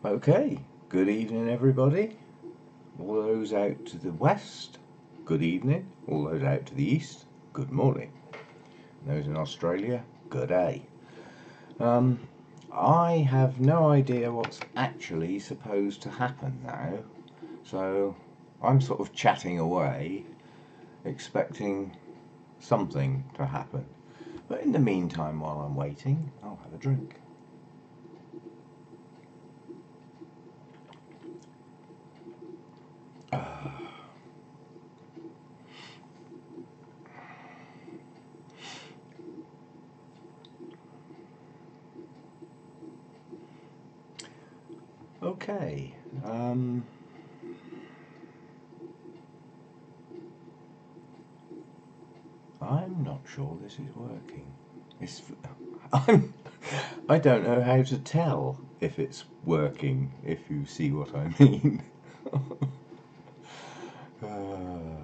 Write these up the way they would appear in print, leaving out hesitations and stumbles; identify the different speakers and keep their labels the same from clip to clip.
Speaker 1: Okay, good evening everybody. All those out to the west, good evening. All those out to the east, good morning. And those in Australia, good day. I have no idea what's actually supposed to happen now, so I'm sort of chatting away, expecting something to happen. But in the meantime, while I'm waiting, I'll have a drink. Okay. I'm not sure this is working. I don't know how to tell if it's working, if you see what I mean. Oh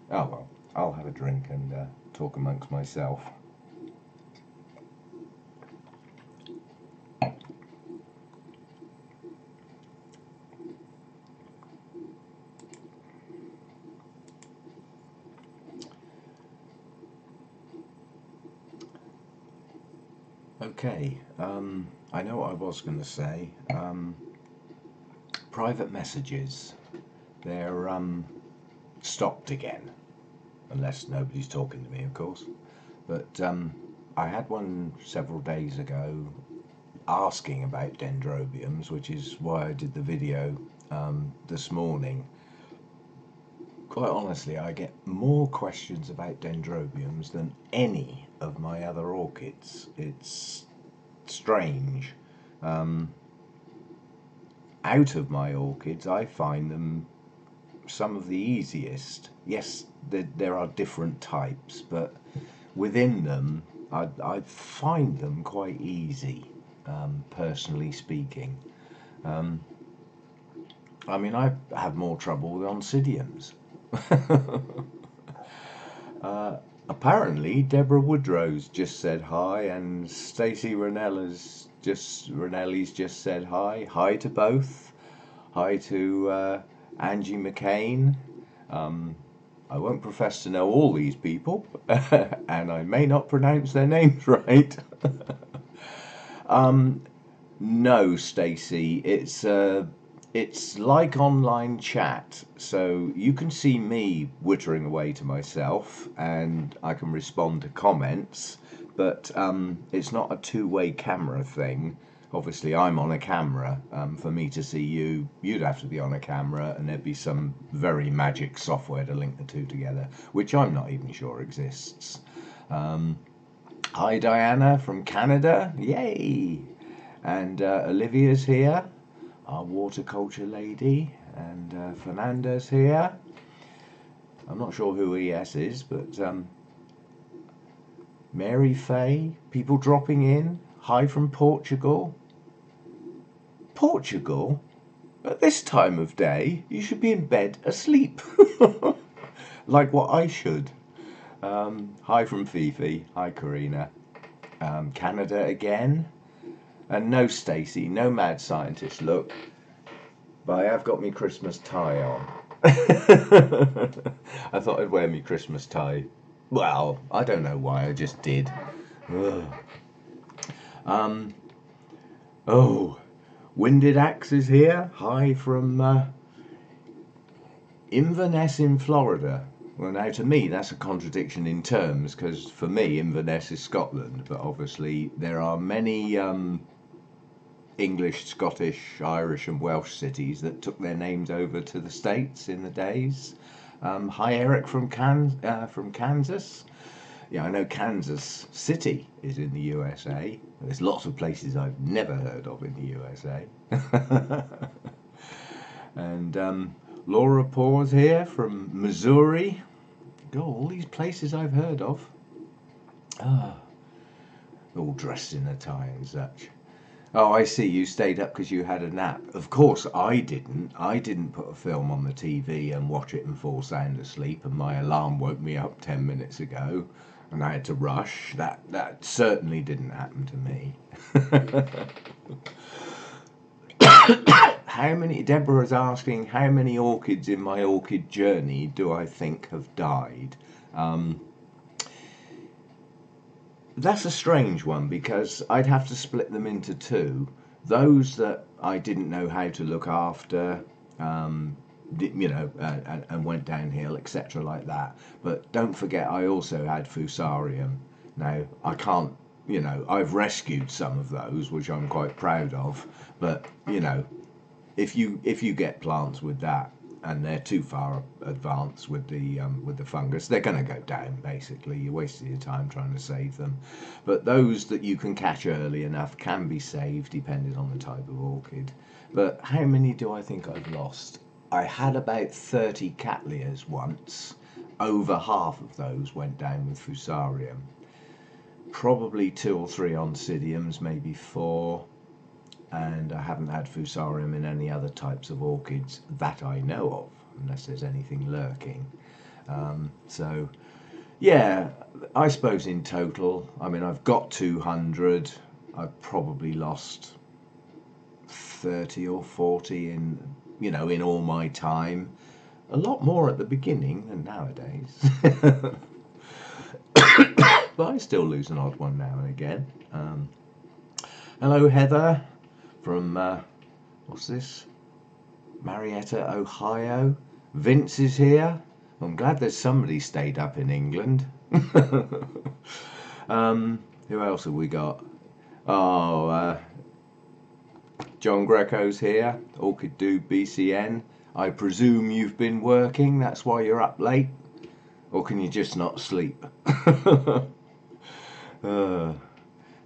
Speaker 1: well, I'll have a drink and talk amongst myself. Okay, I know what I was going to say. Private messages, they're stopped again, unless nobody's talking to me, of course. But I had one several days ago asking about dendrobiums, which is why I did the video this morning. Quite honestly, I get more questions about dendrobiums than any of my other orchids. It's strange. Out of my orchids, I find them some of the easiest. Yes, there are different types, but within them, I find them quite easy, personally speaking. I mean, I have more trouble with oncidiums. Apparently, Deborah Woodrow's just said hi, and Stacey Ranelli's just said hi. Hi to both. Hi to Angie McCain. I won't profess to know all these people, and I may not pronounce their names right. No, Stacey, it's like online chat, so you can see me wittering away to myself, and I can respond to comments, but it's not a two-way camera thing. Obviously, I'm on a camera. For me to see you, you'd have to be on a camera, and there'd be some very magic software to link the two together, which I'm not even sure exists. Hi, Diana from Canada. Yay! And Olivia's here, our waterculture lady, and Fernanda's here. I'm not sure who ES is, but Mary Faye, people dropping in. Hi from Portugal. Portugal? At this time of day, you should be in bed asleep. Like what I should. Hi from Fifi. Hi, Karina. Canada again. And no, Stacey, no mad scientist. Look, but I have got me Christmas tie on. I thought I'd wear me Christmas tie. Well, I don't know why, I just did. Oh, Winded Axe is here. Hi from Inverness in Florida. Well, now to me that's a contradiction in terms, because for me Inverness is Scotland, but obviously there are many English, Scottish, Irish and Welsh cities that took their names over to the States in the days. Hi Eric from Kansas. Yeah, I know Kansas City is in the USA. There's lots of places I've never heard of in the USA. And Laura Paws here from Missouri. God, all these places I've heard of. All dressed in a tie and such. Oh, I see, you stayed up because you had a nap. Of course I didn't. I didn't put a film on the TV and watch it and fall sound asleep, and my alarm woke me up 10 minutes ago and I had to rush. That certainly didn't happen to me. Deborah's asking, how many orchids in my orchid journey do I think have died? That's a strange one, because I'd have to split them into two. Those that I didn't know how to look after, and went downhill, etc., like that. But don't forget, I also had Fusarium. Now, I can't, I've rescued some of those, which I'm quite proud of. But, if you get plants with that, and they're too far advanced with the fungus, they're going to go down. Basically, you're wasting your time trying to save them. But those that you can catch early enough can be saved, depending on the type of orchid. But how many do I think I've lost? I had about 30 Cattleyas once. Over half of those went down with Fusarium. Probably 2 or 3 Oncidiums, maybe 4. And I haven't had Fusarium in any other types of orchids that I know of, unless there's anything lurking. So, yeah, I suppose in total, I mean, I've got 200. I've probably lost 30 or 40 in all my time. A lot more at the beginning than nowadays. But I still lose an odd one now and again. Hello, Heather. From, what's this? Marietta, Ohio. Vince is here. I'm glad there's somebody stayed up in England. Who else have we got? Oh, John Greco's here. Orchid Dude BCN. I presume you've been working, that's why you're up late? Or can you just not sleep?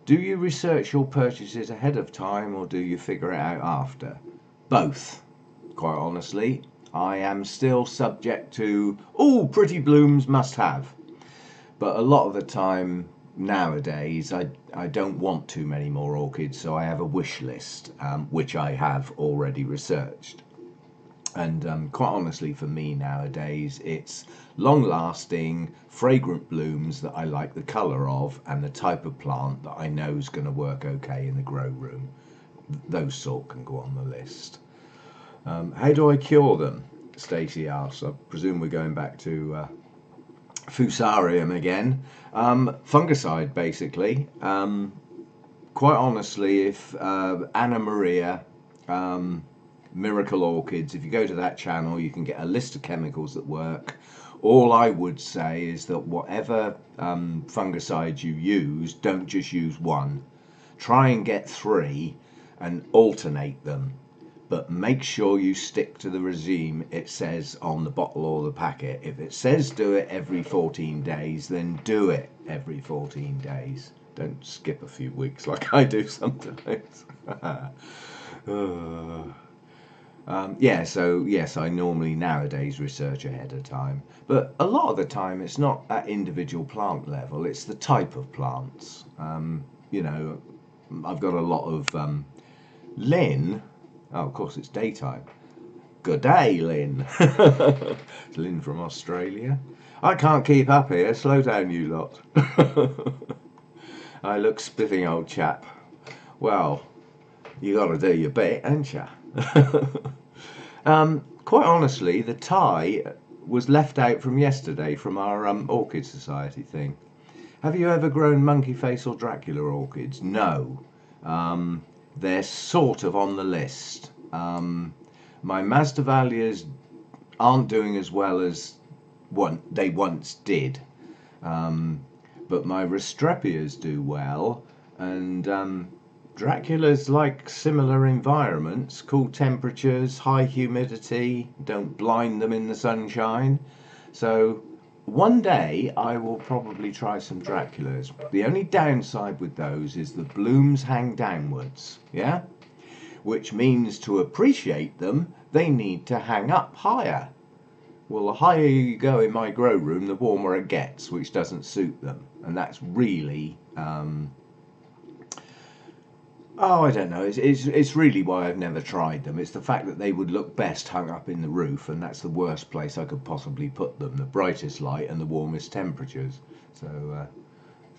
Speaker 1: Do you research your purchases ahead of time, or do you figure it out after? Both, quite honestly. I am still subject to, pretty blooms must have. But a lot of the time nowadays, I don't want too many more orchids, so I have a wish list, which I have already researched. And quite honestly, for me nowadays, it's long-lasting, fragrant blooms that I like the colour of, and the type of plant that I know is going to work okay in the grow room. Those sort can go on the list. How do I cure them? Stacey asks. I presume we're going back to Fusarium again. Fungicide, basically. Quite honestly, if Anna Maria... Miracle Orchids, if you go to that channel, you can get a list of chemicals that work. All I would say is that whatever fungicides you use, don't just use one. Try and get 3 and alternate them, but make sure you stick to the regime it says on the bottle or the packet. If it says do it every 14 days, then do it every 14 days. Don't skip a few weeks like I do sometimes. So yes, I normally nowadays research ahead of time, but a lot of the time it's not at individual plant level, it's the type of plants. I've got a lot of Lynn. Oh, of course, it's daytime. Good day, Lynn. It's Lynn from Australia. I can't keep up here, slow down you lot. I look spiffing, old chap. Well, you got to do your bit, ain't ya? Quite honestly, the tie was left out from yesterday from our Orchid Society thing. Have you ever grown monkey face or Dracula orchids? No. They're sort of on the list. My Masdevallias aren't doing as well as they once did. But my Restrepias do well, and Dracula's like similar environments, cool temperatures, high humidity, don't blind them in the sunshine. So one day I will probably try some Draculas. The only downside with those is the blooms hang downwards, yeah? Which means to appreciate them, they need to hang up higher. Well, the higher you go in my grow room, the warmer it gets, which doesn't suit them. And that's really... I don't know. It's really why I've never tried them. It's the fact that they would look best hung up in the roof, and that's the worst place I could possibly put them. The brightest light and the warmest temperatures. So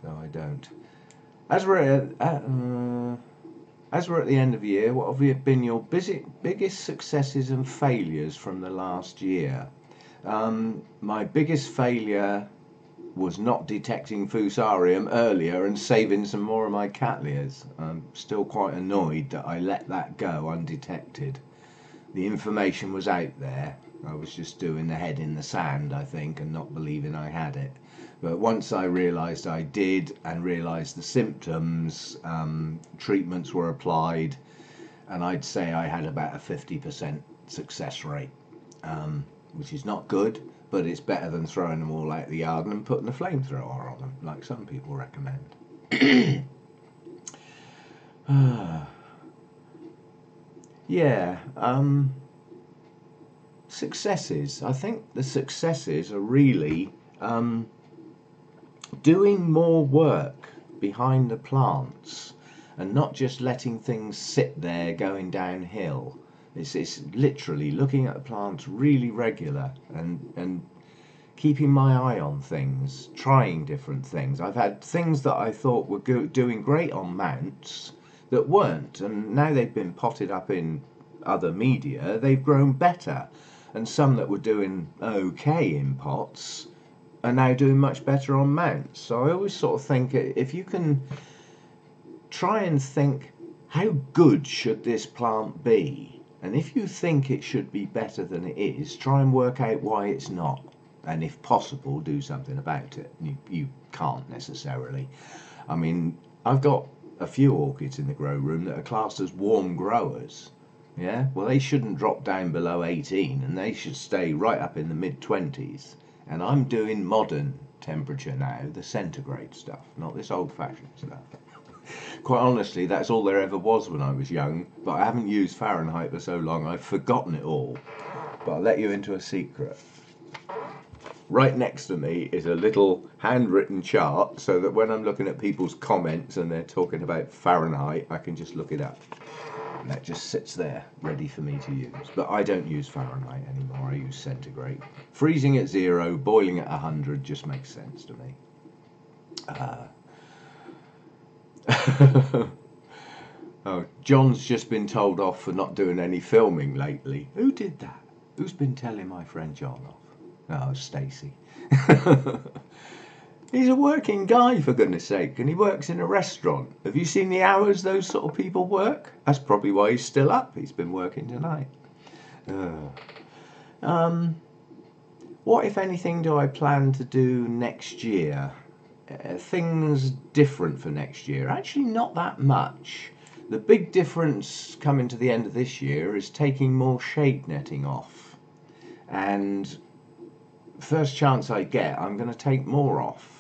Speaker 1: I don't. As for As we're at the end of the year, what have been your biggest successes and failures from the last year? My biggest failure was not detecting Fusarium earlier and saving some more of my Cattleyas. I'm still quite annoyed that I let that go undetected. The information was out there. I was just doing the head in the sand, I think, and not believing I had it. But once I realised I did and realised the symptoms, treatments were applied, and I'd say I had about a 50% success rate, which is not good, but it's better than throwing them all out the yard and putting a flamethrower on them, like some people recommend. Yeah, successes. I think the successes are really doing more work behind the plants and not just letting things sit there going downhill. It's literally looking at the plants really regular and keeping my eye on things, trying different things. I've had things that I thought were doing great on mounts that weren't, and now they've been potted up in other media, they've grown better. And some that were doing okay in pots are now doing much better on mounts. So I always sort of think, if you can try and think, how good should this plant be? And if you think it should be better than it is, try and work out why it's not. And if possible, do something about it. You can't necessarily. I mean, I've got a few orchids in the grow room that are classed as warm growers. Yeah, well, they shouldn't drop down below 18 and they should stay right up in the mid-20s. And I'm doing modern temperature now, the centigrade stuff, not this old-fashioned stuff. Quite honestly, that's all there ever was when I was young, but I haven't used Fahrenheit for so long I've forgotten it all. But I'll let you into a secret. Right next to me is a little handwritten chart so that when I'm looking at people's comments and they're talking about Fahrenheit, I can just look it up. And that just sits there ready for me to use. But I don't use Fahrenheit anymore, I use centigrade. Freezing at 0, boiling at 100 just makes sense to me. Oh, John's just been told off for not doing any filming lately. Who did that? Who's been telling my friend John off? Oh, Stacey. He's a working guy, for goodness sake, and he works in a restaurant. Have you seen the hours those sort of people work? That's probably why he's still up. He's been working tonight. What, if anything, do I plan to do next year? Things different for next year? Actually, not that much. The big difference coming to the end of this year is taking more shade netting off. And first chance I get, I'm going to take more off.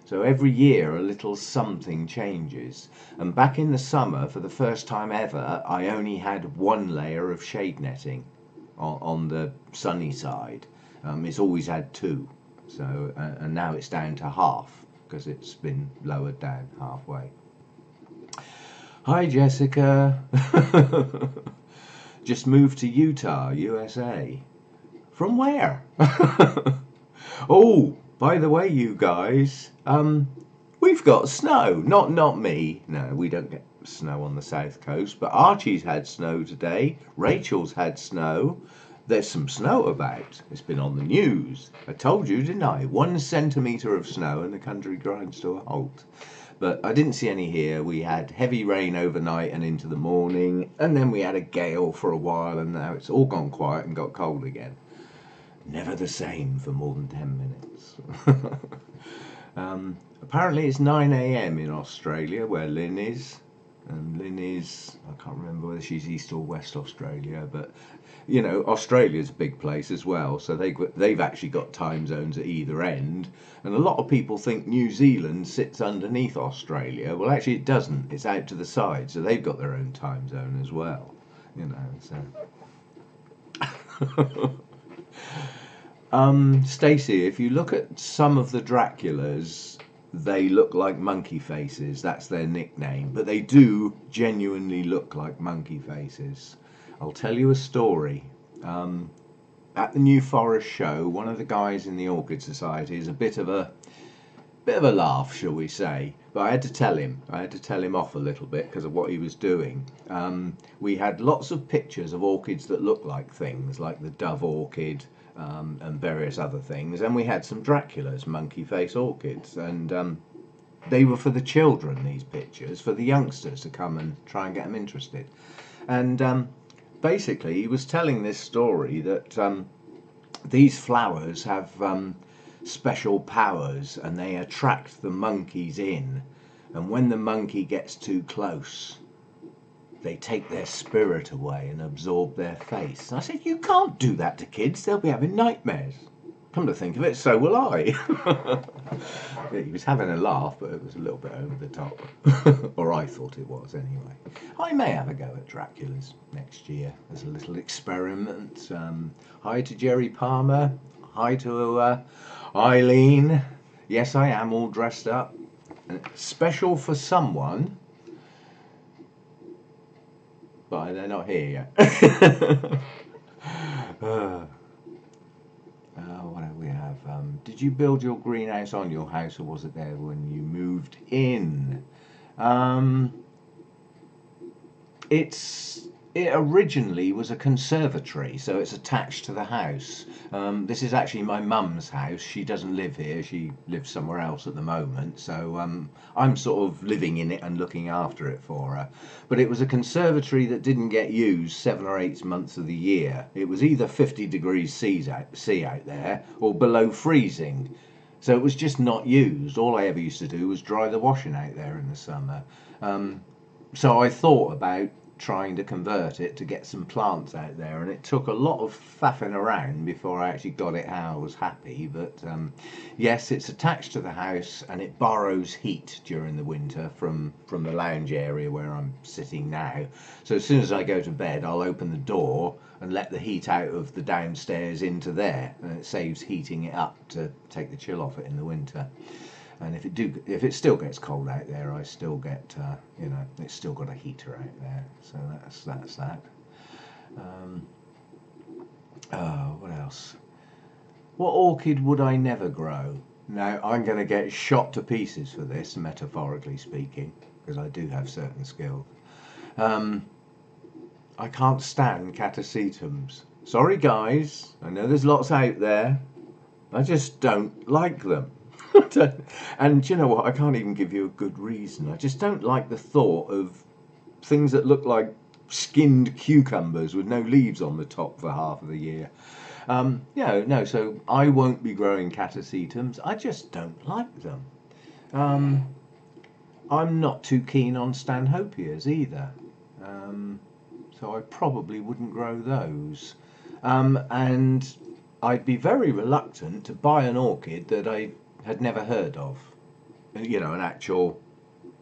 Speaker 1: So every year a little something changes. And back in the summer, for the first time ever, I only had one layer of shade netting on the sunny side. It's always had two. So and now it's down to half because it's been lowered down halfway. Hi Jessica. Just moved to Utah, USA. From where? Oh, by the way, you guys, we've got snow. Not me. No, we don't get snow on the south coast. But Archie's had snow today. Rachel's had snow. There's some snow about. It's been on the news. I told you, didn't I? 1 centimetre of snow and the country grinds to a halt. But I didn't see any here. We had heavy rain overnight and into the morning. And then we had a gale for a while. And now it's all gone quiet and got cold again. Never the same for more than 10 minutes. Apparently it's 9 a.m. in Australia where Lynn is. And Lynn is, I can't remember whether she's East or West Australia, but you know, Australia's a big place as well, so they've actually got time zones at either end. And a lot of people think New Zealand sits underneath Australia. Well, actually it doesn't. It's out to the side, so they've got their own time zone as well. You know, so... Stacey, if you look at some of the Draculas, they look like monkey faces. That's their nickname, but they do genuinely look like monkey faces. I'll tell you a story. At the New Forest show, one of the guys in the Orchid Society is a bit of a laugh, shall we say. But I had to tell him. I had to tell him off a little bit because of what he was doing. We had lots of pictures of orchids that looked like things, like the dove orchid and various other things. And we had some Draculas, monkey face orchids, and they were for the children. These pictures for the youngsters to come and try and get them interested. And basically, he was telling this story that these flowers have special powers and they attract the monkeys in, and when the monkey gets too close they take their spirit away and absorb their face. And I said, you can't do that to kids, they'll be having nightmares. Come to think of it, so will I. He was having a laugh, but it was a little bit over the top. Or I thought it was anyway. I may have a go at Dracula's next year as a little experiment. Hi to Jerry Palmer. Hi to Eileen. Yes, I am all dressed up. Special for someone, but they're not here yet. What do we have? Did you build your greenhouse on your house, or was it there when you moved in? It originally was a conservatory, so it's attached to the house. This is actually my mum's house. She doesn't live here, she lives somewhere else at the moment, so I'm sort of living in it and looking after it for her. But it was a conservatory that didn't get used 7 or 8 months of the year. It was either 50 degrees C out there or below freezing. So it was just not used. All I ever used to do was dry the washing out there in the summer. So I thought about trying to convert it to get some plants out there, and it took a lot of faffing around before I actually got it how I was happy. But yes, it's attached to the house and it borrows heat during the winter from the lounge area where I'm sitting now. So as soon as I go to bed, I'll open the door and let the heat out of the downstairs into there, and it saves heating it up to take the chill off it in the winter. And if it still gets cold out there, I still get, it's still got a heater out there. So that's that. What else? What orchid would I never grow? Now, I'm going to get shot to pieces for this, metaphorically speaking, because I do have certain skills. I can't stand catasetums. Sorry, guys. I know there's lots out there. I just don't like them. And you know what, I can't even give you a good reason. I just don't like the thought of things that look like skinned cucumbers with no leaves on the top for half of the year. So I won't be growing catasetums. I just don't like them. I'm not too keen on stanhopias either, so I probably wouldn't grow those. And I'd be very reluctant to buy an orchid that I had never heard of, an actual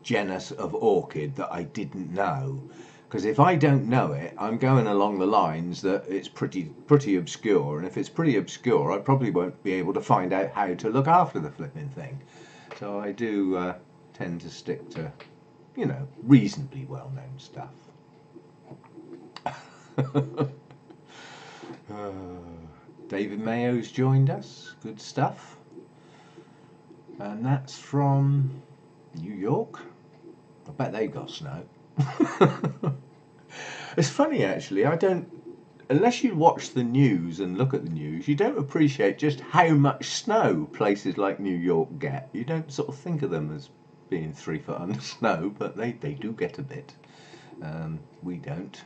Speaker 1: genus of orchid that I didn't know, because if I don't know it, I'm going along the lines that it's pretty obscure, and if it's pretty obscure, I probably won't be able to find out how to look after the flipping thing. So I do tend to stick to reasonably well-known stuff. David Mayo's joined us. Good stuff. And that's from New York. I bet they've got snow. It's funny actually, unless you watch the news and look at the news, you don't appreciate just how much snow places like New York get. You don't sort of think of them as being 3 foot under snow, but they do get a bit. We don't.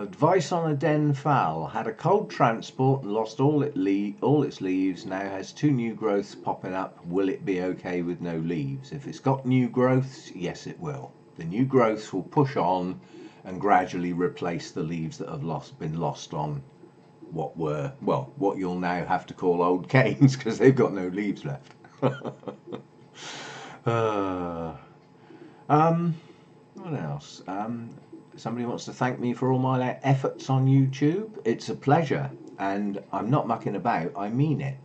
Speaker 1: Advice on a den fowl. Had a cold transport and lost all its leaves. Now has 2 new growths popping up. Will it be okay with no leaves? If it's got new growths, yes it will. The new growths will push on and gradually replace the leaves that have been lost on what you'll now have to call old canes, because they've got no leaves left. What else? Somebody wants to thank me for all my efforts on YouTube. It's a pleasure, and I'm not mucking about, I mean it.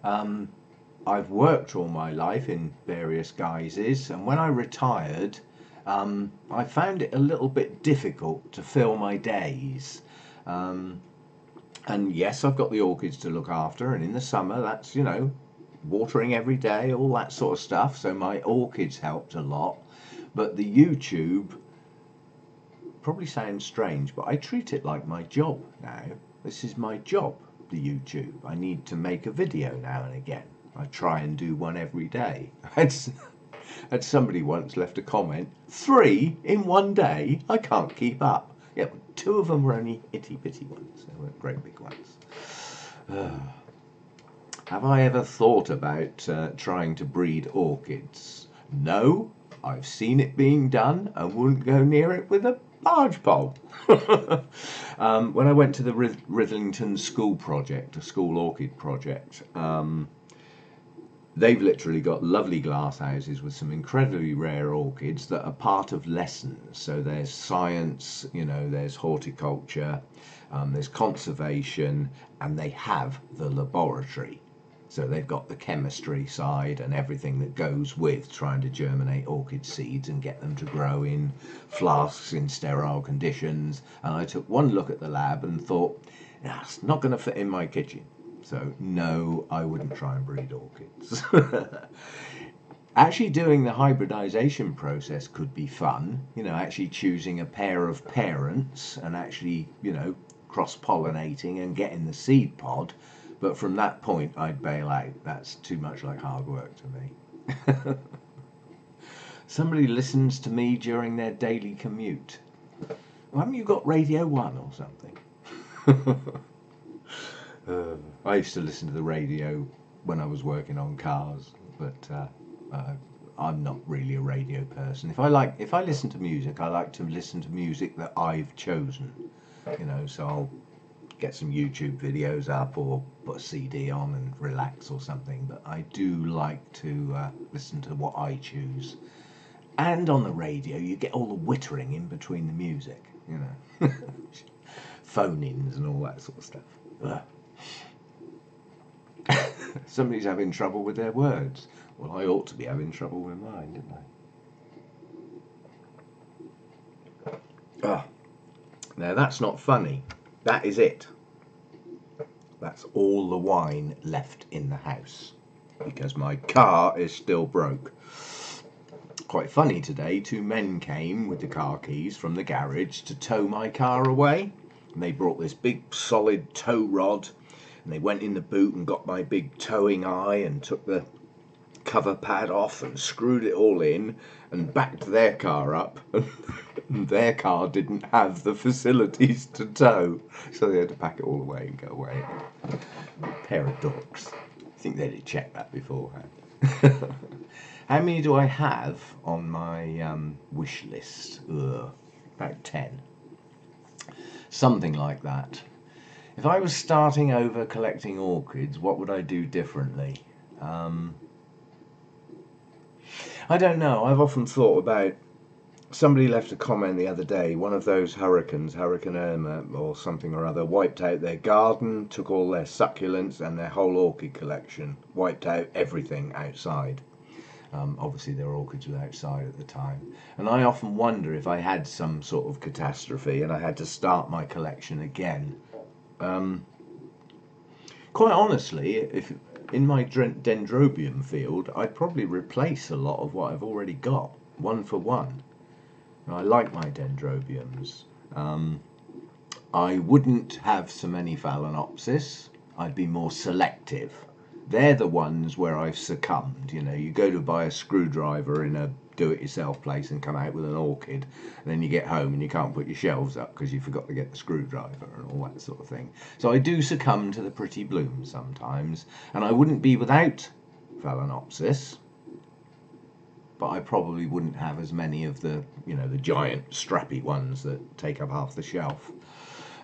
Speaker 1: I've worked all my life in various guises, and when I retired, I found it a little bit difficult to fill my days. And yes, I've got the orchids to look after, and in the summer that's, watering every day, all that sort of stuff. So my orchids helped a lot. But the YouTube probably sounds strange, but I treat it like my job now. This is my job, the YouTube. I need to make a video now and again. I try and do one every day. Had somebody once left a comment, 3 in one day? I can't keep up. Yeah, but 2 of them were only itty-bitty ones. They weren't great big ones. Have I ever thought about trying to breed orchids? No, I've seen it being done and wouldn't go near it with a barge pole. When I went to the Rithington school project, a school orchid project, they've literally got lovely glass houses with some incredibly rare orchids that are part of lessons. So there's science, there's horticulture, there's conservation, and they have the laboratory. So they've got the chemistry side and everything that goes with trying to germinate orchid seeds and get them to grow in flasks in sterile conditions. And I took one look at the lab and thought, it's not going to fit in my kitchen. So no, I wouldn't try and breed orchids. Actually doing the hybridization process could be fun, actually choosing a pair of parents and actually, cross-pollinating and getting the seed pod. But from that point, I'd bail out. That's too much like hard work to me. Somebody listens to me during their daily commute. Well, haven't you got Radio 1 or something? I used to listen to the radio when I was working on cars, but I'm not really a radio person. If I listen to music, I like to listen to music that I've chosen. So I'll get some YouTube videos up or put a CD on and relax or something. But I do like to listen to what I choose. And on the radio, you get all the whittering in between the music, phone-ins and all that sort of stuff. Somebody's having trouble with their words. Well, I ought to be having trouble with mine, didn't I? Now that's not funny. That is it. That's all the wine left in the house because my car is still broke. Quite funny today, 2 men came with the car keys from the garage to tow my car away. And they brought this big solid tow rod and they went in the boot and got my big towing eye and took the cover pad off and screwed it all in and backed their car up. And their car didn't have the facilities to tow, so they had to pack it all away and go away. Pair of dorks. I think they'd have checked that beforehand. How many do I have on my wish list? About 10. Something like that. If I was starting over collecting orchids, what would I do differently? I don't know. I've often thought about... Somebody left a comment the other day, one of those hurricanes, Hurricane Irma or something or other, wiped out their garden, took all their succulents and their whole orchid collection, wiped out everything outside. Obviously their orchids were outside at the time. And I often wonder if I had some sort of catastrophe and I had to start my collection again. Quite honestly, if in my Dendrobium field, I'd probably replace a lot of what I've already got, one for one. I like my Dendrobiums. I wouldn't have so many Phalaenopsis. I'd be more selective. They're the ones where I've succumbed. You go to buy a screwdriver in a do-it-yourself place and come out with an orchid, and then you get home and you can't put your shelves up because you forgot to get the screwdriver and all that sort of thing. So I do succumb to the pretty blooms sometimes, and I wouldn't be without Phalaenopsis. But I probably wouldn't have as many of the, the giant strappy ones that take up half the shelf.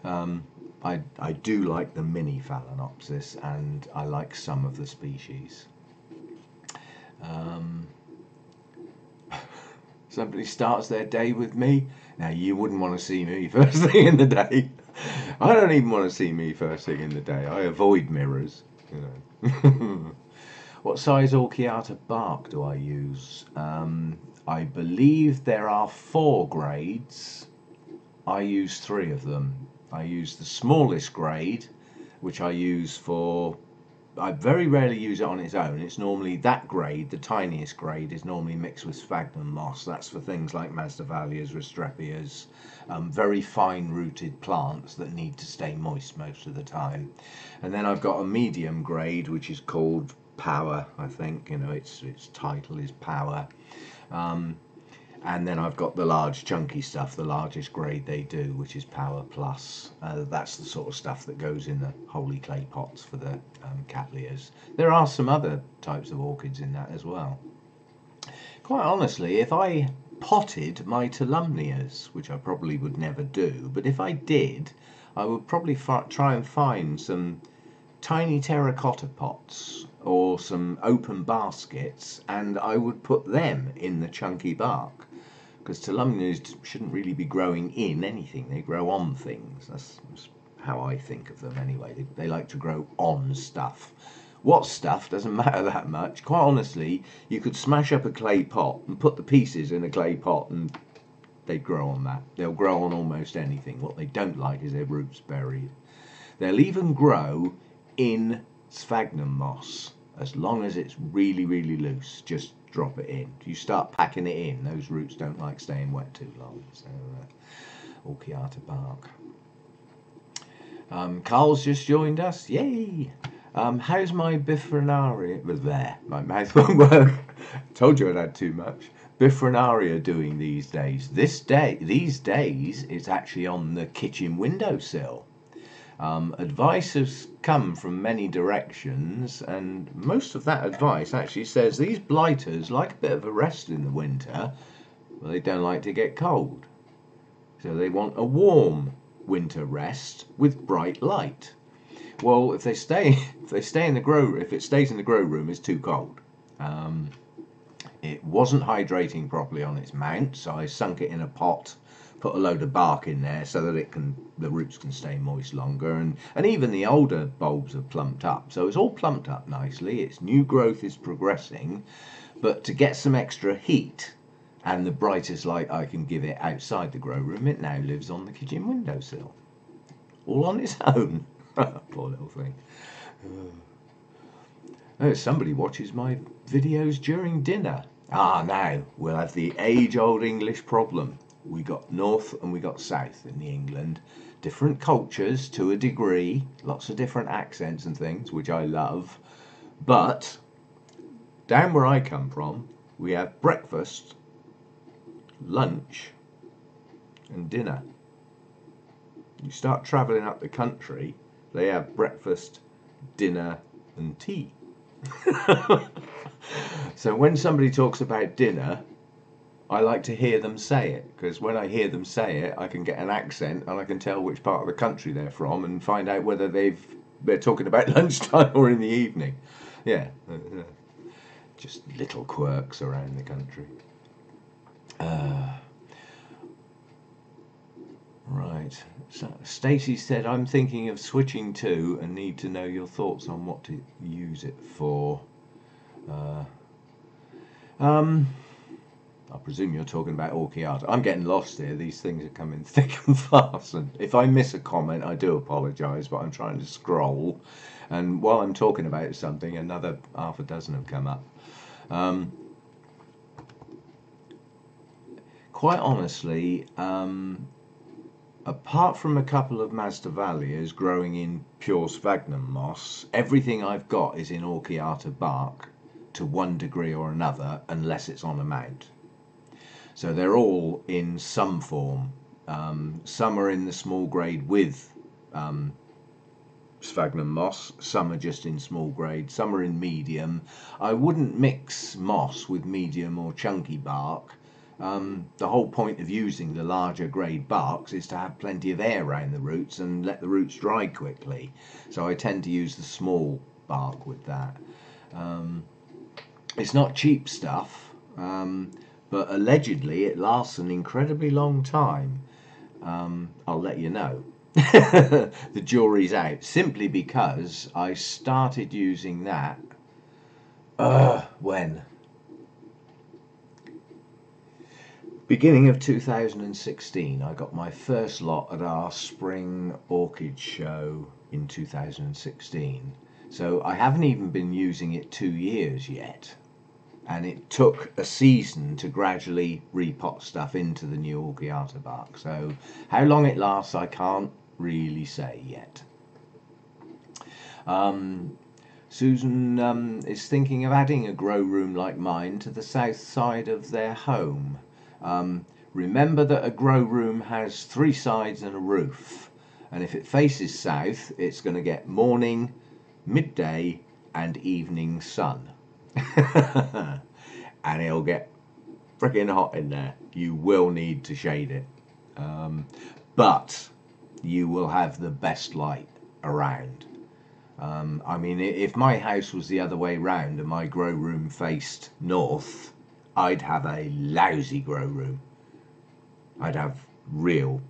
Speaker 1: I do like the mini Phalaenopsis and I like some of the species. Somebody starts their day with me. Now you wouldn't want to see me first thing in the day. I don't even want to see me first thing in the day. I avoid mirrors, What size Orchiata bark do I use? I believe there are 4 grades. I use 3 of them. I use the smallest grade, which I use for I very rarely use it on its own. It's normally that grade, the tiniest grade, is normally mixed with sphagnum moss. That's for things like Masdevallias, Restrepias, very fine-rooted plants that need to stay moist most of the time. And then I've got a medium grade, which is called Power, I think. You know, its title is Power. And then I've got the large chunky stuff, the largest grade they do, which is Power Plus. That's the sort of stuff that goes in the holy clay pots for the Cattleyas. There are some other types of orchids in that as well. Quite honestly, if I potted my Tolumnias, which I probably would never do, but if I did, I would probably try and find some tiny terracotta pots or some open baskets, and I would put them in the chunky bark. Because Tolumnias shouldn't really be growing in anything, they grow on things. That's how I think of them anyway. They like to grow on stuff. What stuff doesn't matter that much. Quite honestly, you could smash up a clay pot and put the pieces in a clay pot and they'd grow on that. They'll grow on almost anything. What they don't like is their roots buried. They'll even grow in sphagnum moss as long as it's really, really loose. Just drop it in. If you start packing it in, those roots don't like staying wet too long. So, Orchiata bark. Carl's just joined us. Yay! How's my bifrenaria? Was there? My mouth won't work. Told you I'd had too much. Bifrenaria doing these days. These days, it's actually on the kitchen windowsill. Advice has come from many directions, and most of that advice actually says these blighters like a bit of a rest in the winter, but they don't like to get cold. So they want a warm winter rest with bright light. Well, if it stays in the grow room, it's too cold. It wasn't hydrating properly on its mount, so I sunk it in a pot, put a load of bark in there so that the roots can stay moist longer, and even the older bulbs have plumped up, so it's all plumped up nicely. Its new growth is progressing, but to get some extra heat and the brightest light I can give it outside the grow room, it now lives on the kitchen windowsill, all on its own. Poor little thing. Oh, somebody watches my videos during dinner. Now we'll have the age-old English problem. We got north and we got south in England. Different cultures to a degree, lots of different accents and things, which I love. But down where I come from, we have breakfast, lunch, and dinner. You start travelling up the country, they have breakfast, dinner, and tea. So when somebody talks about dinner, I like to hear them say it, because when I hear them say it, I can get an accent and I can tell which part of the country they're from and find out whether they're talking about lunchtime or in the evening. Yeah, just little quirks around the country. Right. So Stacey said, I'm thinking of switching to and need to know your thoughts on what to use it for. I presume you're talking about Orchiata. I'm getting lost here. These things are coming thick and fast. And if I miss a comment, I do apologise, but I'm trying to scroll. And while I'm talking about something, another half a dozen have come up. Quite honestly, apart from a couple of Masdevallias growing in pure sphagnum moss, everything I've got is in Orchiata bark to one degree or another, unless it's on a mount. So they're all in some form. Some are in the small grade with sphagnum moss, some are just in small grade, some are in medium. I wouldn't mix moss with medium or chunky bark. The whole point of using the larger grade barks is to have plenty of air around the roots and let the roots dry quickly. So I tend to use the small bark with that. It's not cheap stuff, but allegedly it lasts an incredibly long time. I'll let you know. The jury's out, simply because I started using that when? Beginning of 2016, I got my first lot at our spring orchid show in 2016. So I haven't even been using it 2 years yet. And it took a season to gradually repot stuff into the new Orchiata bark. So how long it lasts, I can't really say yet. Susan is thinking of adding a grow room like mine to the south side of their home. Remember that a grow room has 3 sides and a roof. And if it faces south, it's going to get morning, midday and evening sun. And it'll get freaking hot in there. You will need to shade it. But you will have the best light around. I mean, if my house was the other way round and my grow room faced north, I'd have a lousy grow room. I'd have real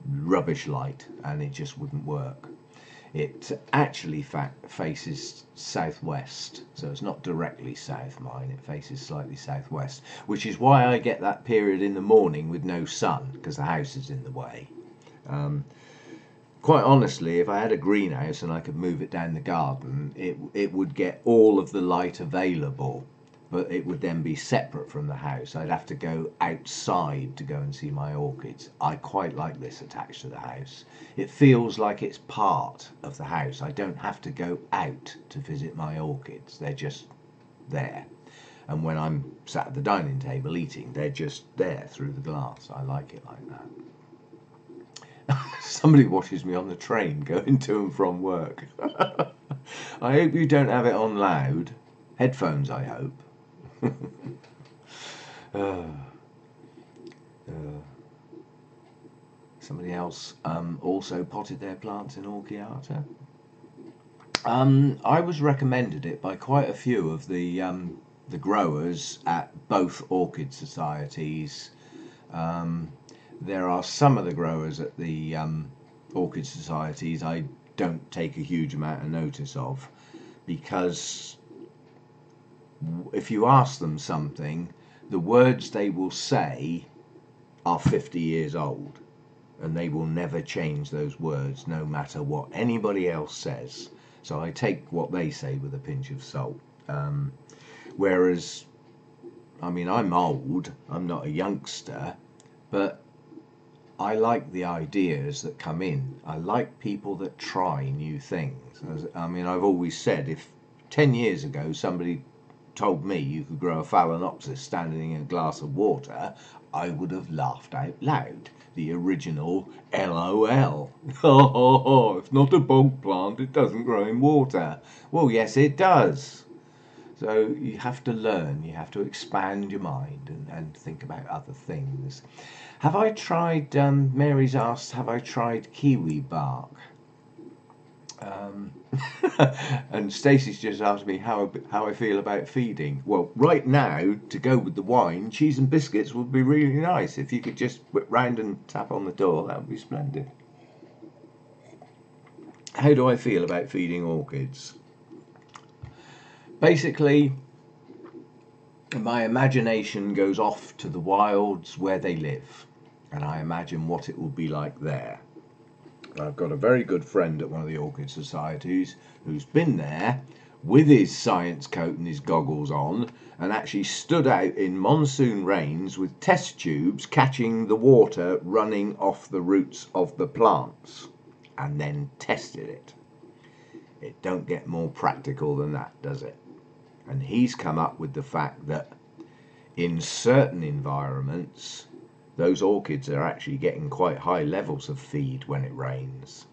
Speaker 1: rubbish light and it just wouldn't work. It actually faces southwest, so it's not directly south, mine, it faces slightly southwest, which is why I get that period in the morning with no sun, because the house is in the way. Quite honestly, if I had a greenhouse and I could move it down the garden, it would get all of the light available, but it would then be separate from the house. I'd have to go outside to go and see my orchids. I quite like this attached to the house. It feels like it's part of the house. I don't have to go out to visit my orchids. They're just there. And when I'm sat at the dining table eating, they're just there through the glass. I like it like that. Somebody watches me on the train going to and from work. I hope you don't have it on loud. Headphones, I hope. Somebody else also potted their plants in Orchiata. I was recommended it by quite a few of the growers at both orchid societies. There are some of the growers at the orchid societies I don't take a huge amount of notice of, because if you ask them something, the words they will say are 50 years old, and they will never change those words no matter what anybody else says. So I take what they say with a pinch of salt. Whereas, I mean, I'm old, I'm not a youngster, but I like the ideas that come in. I like people that try new things. I mean, I've always said, if 10 years ago somebody told me you could grow a phalaenopsis standing in a glass of water, I would have laughed out loud. The original LOL. Oh, it's not a bog plant, it doesn't grow in water. Well, yes, it does. So you have to learn, you have to expand your mind and think about other things. Have I tried, Mary's asked, have I tried kiwi bark? And Stacey's just asked me how I feel about feeding. Well, right now, to go with the wine, cheese and biscuits would be really nice. If you could just whip round and tap on the door, that would be splendid. How do I feel about feeding orchids? Basically, my imagination goes off to the wilds where they live, and I imagine what it will be like there. I've got a very good friend at one of the orchid societies who's been there with his science coat and his goggles on, and actually stood out in monsoon rains with test tubes catching the water running off the roots of the plants, and then tested it. It don't get more practical than that, does it? And he's come up with the fact that in certain environments, those orchids are actually getting quite high levels of feed when it rains,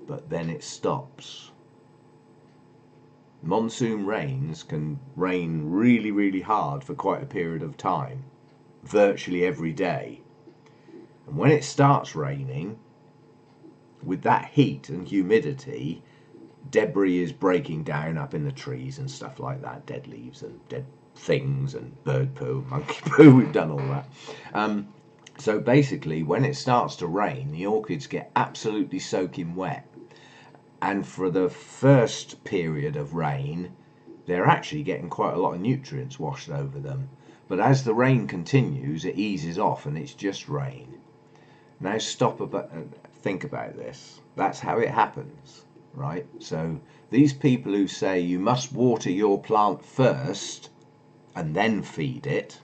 Speaker 1: but then it stops. Monsoon rains can rain really, really hard for quite a period of time, virtually every day. And when it starts raining, with that heat and humidity, debris is breaking down up in the trees and stuff like that, dead leaves and dead things and bird poo, monkey poo, we've done all that. So basically, when it starts to rain, the orchids get absolutely soaking wet. And for the first period of rain, they're actually getting quite a lot of nutrients washed over them. But as the rain continues, it eases off and it's just rain. Now stop and think about this. That's how it happens. right? So these people who say you must water your plant first and then feed it,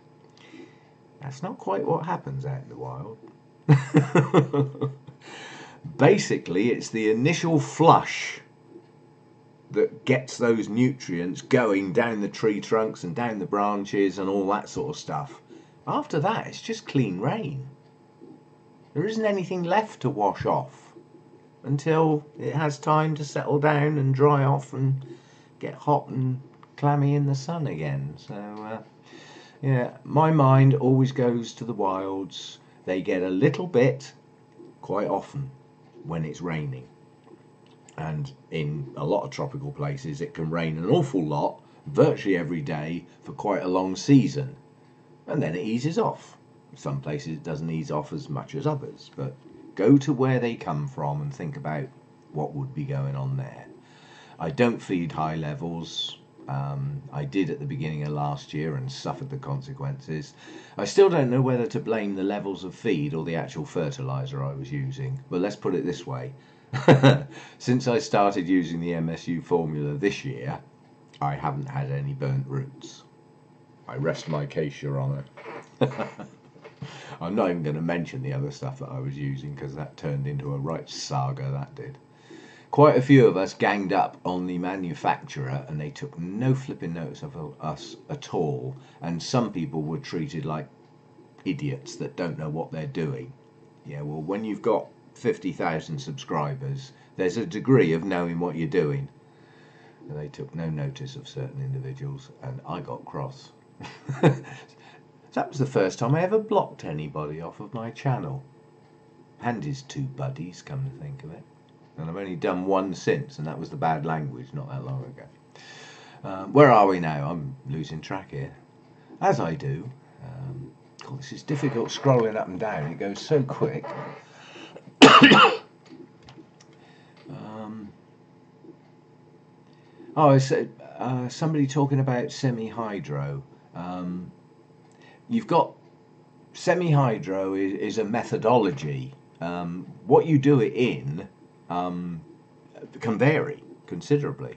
Speaker 1: that's not quite what happens out in the wild. Basically, it's the initial flush that gets those nutrients going down the tree trunks and down the branches and all that sort of stuff. After that, it's just clean rain. There isn't anything left to wash off until it has time to settle down and dry off and get hot and clammy in the sun again. So, yeah, my mind always goes to the wilds. They get a little bit quite often when it's raining. And in a lot of tropical places, it can rain an awful lot, virtually every day, for quite a long season. And then it eases off. Some places it doesn't ease off as much as others, but go to where they come from and think about what would be going on there. I don't feed high levels. I did at the beginning of last year and suffered the consequences. I still don't know whether to blame the levels of feed or the actual fertiliser I was using, but let's put it this way. Since I started using the MSU formula this year, I haven't had any burnt roots. I rest my case, Your Honour. I'm not even going to mention the other stuff that I was using because that turned into a right saga, that did. Quite a few of us ganged up on the manufacturer and they took no flipping notice of us at all, and some people were treated like idiots that don't know what they're doing. Yeah, well, when you've got 50,000 subscribers, there's a degree of knowing what you're doing. And they took no notice of certain individuals and I got cross. That was the first time I ever blocked anybody off of my channel. And his two buddies, come to think of it. And I've only done one since, and that was the bad language not that long ago. Where are we now? I'm losing track here. As I do. God, this is difficult scrolling up and down. It goes so quick. Oh, it's somebody talking about semi-hydro. You've got semi-hydro is a methodology. What you do it in can vary considerably.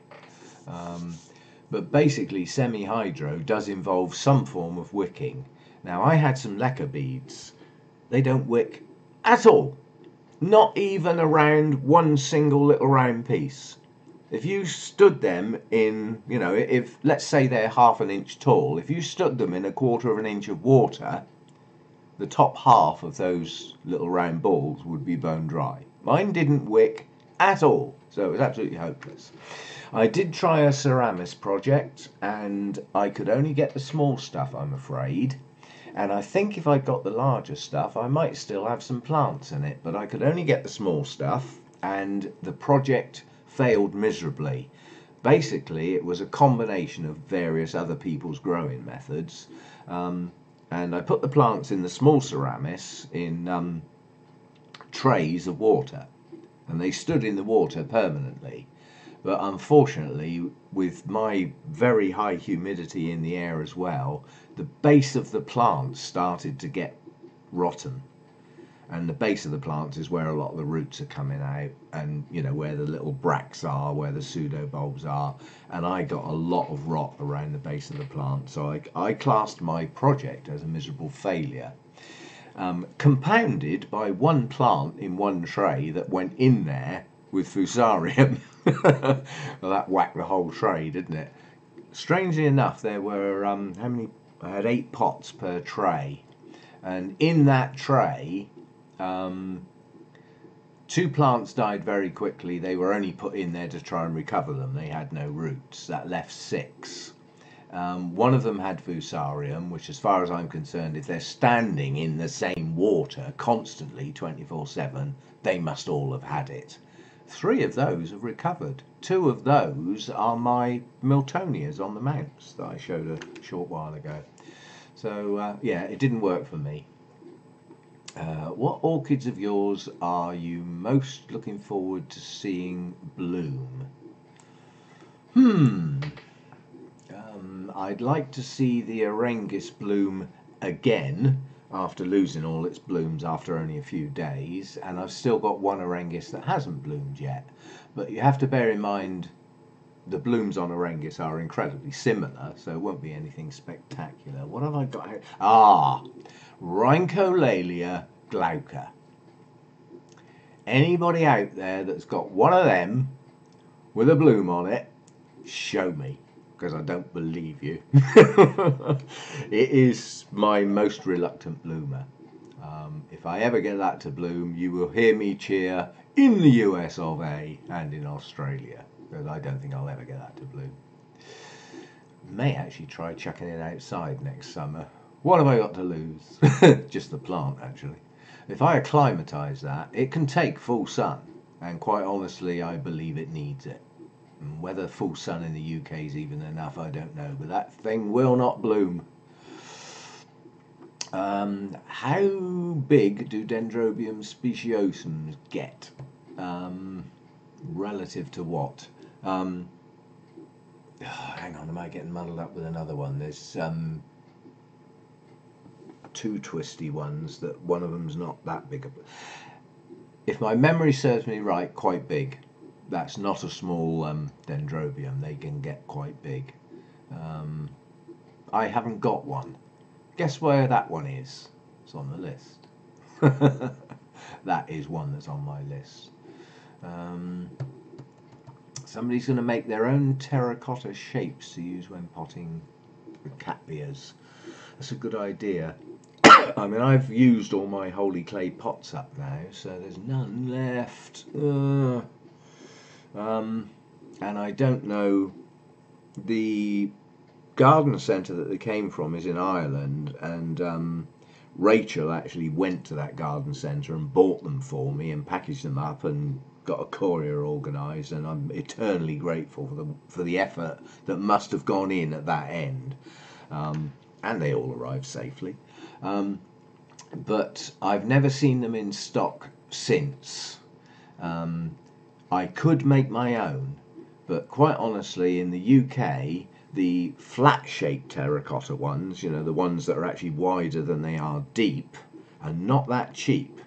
Speaker 1: But basically semi-hydro does involve some form of wicking. Now I had some lacquer beads. They don't wick at all. Not even around one single little round piece. If you stood them in, if let's say they're half an inch tall, if you stood them in 1/4 of an inch of water, the top half of those little round balls would be bone dry. Mine didn't wick at all, so it was absolutely hopeless. I did try a Ceramis project and I could only get the small stuff, I'm afraid. And I think if I got the larger stuff, I might still have some plants in it, but I could only get the small stuff and the project failed miserably. Basically, it was a combination of various other people's growing methods. And I put the plants in the small Ceramis in trays of water, and they stood in the water permanently. But unfortunately, with my very high humidity in the air as well, the base of the plants started to get rotten. And the base of the plants is where a lot of the roots are coming out, and where the little bracts are, where the pseudobulbs are, and I got a lot of rot around the base of the plant. So I classed my project as a miserable failure, compounded by one plant in one tray that went in there with fusarium. Well, that whacked the whole tray, didn't it? Strangely enough, there were how many? I had 8 pots per tray, and in that tray 2 plants died very quickly. They were only put in there to try and recover them. They had no roots. That left 6. One of them had fusarium, which as far as I'm concerned, if they're standing in the same water constantly 24/7, they must all have had it. 3 of those have recovered. 2 of those are my Miltonias on the mounts that I showed a short while ago. So yeah, it didn't work for me. What orchids of yours are you most looking forward to seeing bloom? I'd like to see the Arangus bloom again. after losing all its blooms after only a few days, and I've still got one Orangus that hasn't bloomed yet. But you have to bear in mind the blooms on Orangus are incredibly similar, so it won't be anything spectacular. What have I got here? Ah, Rhyncholalia glauca. Anybody out there that's got one of them with a bloom on it, show me, because I don't believe you. It is my most reluctant bloomer. If I ever get that to bloom, you will hear me cheer in the US of A and in Australia, because I don't think I'll ever get that to bloom. May actually try chucking it outside next summer. What have I got to lose? Just the plant, actually. If I acclimatise that, it can take full sun, and quite honestly I believe it needs it. And whether full sun in the UK is even enough, I don't know, but that thing will not bloom. How big do Dendrobium speciosums get? Relative to what? Hang on, am I getting muddled up with another one? There's two twisty ones that one of them's not that big. If my memory serves me right, quite big. That's not a small Dendrobium. They can get quite big. I haven't got one. Guess where that one is? It's on the list. That is one that's on my list. Somebody's going to make their own terracotta shapes to use when potting cattleya. That's a good idea. I mean, I've used all my holy clay pots up now, so there's none left. And I don't know, the garden centre that they came from is in Ireland, and Rachel actually went to that garden centre and bought them for me and packaged them up and got a courier organised, and I'm eternally grateful for the effort that must have gone in at that end, and they all arrived safely. But I've never seen them in stock since. I could make my own, but quite honestly, in the UK, the flat-shaped terracotta ones, you know, the ones that are actually wider than they are deep, are not that cheap.